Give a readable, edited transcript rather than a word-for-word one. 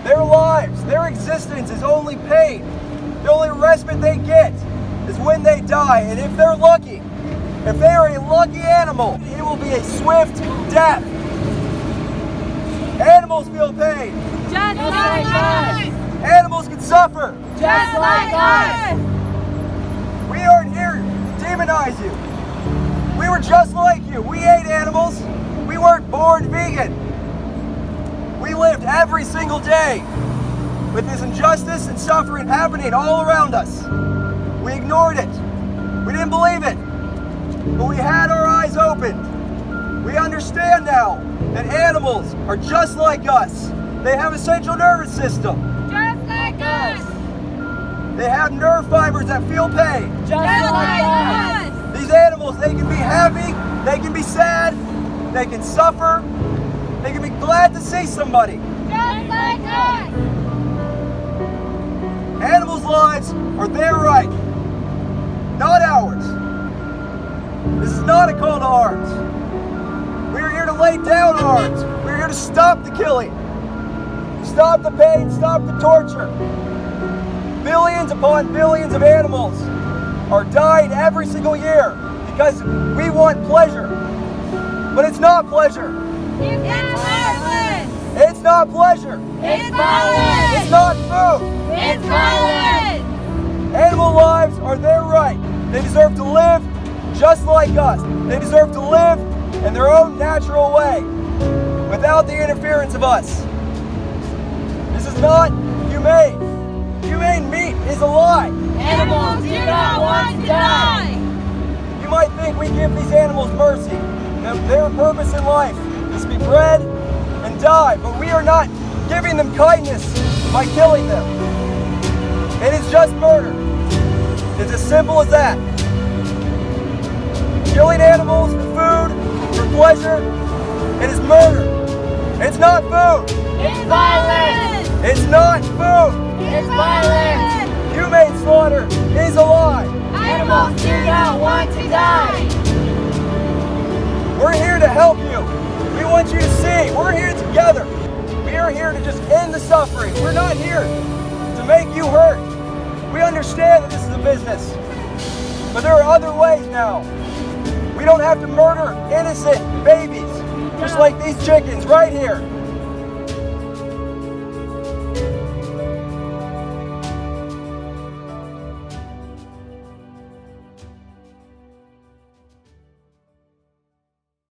Their lives, their existence is only pain. The only respite they get is when they die. And if they're lucky, if they are a lucky animal, it will be a swift death. Animals feel pain. Just like us. Animals can suffer. Just like us. We aren't here to demonize you. We were just like you. We ate animals. We weren't born vegan. We lived every single day with this injustice and suffering happening all around us. We ignored it. We didn't believe it. But we had our eyes opened. We understand now that animals are just like us. They have a central nervous system. Just like us. They have nerve fibers that feel pain. Just like us. These animals, they can be happy, they can be sad, they can suffer, they can be glad to see somebody. Just like us. Animals' lives are their right, not ours. This is not a call to arms. We are here to lay down arms. We're here to stop the killing, stop the pain, stop the torture. Billions upon billions of animals are dying every single year because we want pleasure. But it's not pleasure. It's violence. It's not pleasure. It's violence. It's not food. It's violence. Animal lives are their right. They deserve to live just like us. They deserve to live in their own natural way without the interference of us. This is not humane. Humane meat is a lie. Animals do not want to die. You might think we give these animals mercy, that their purpose in life is to be bred and die, but we are not giving them kindness by killing them. It is just murder. It's as simple as that. Killing animals for food, for pleasure, it is murder. It's not food. It's violence. It's not food. It's violence. Humane slaughter is a lie. Animals do not want to die. We're here to help you. We want you to see. We're here together. We are here to just end the suffering. We're not here to make you hurt. We understand that this is a business, but there are other ways now. We don't have to murder innocent babies, just like these chickens right here.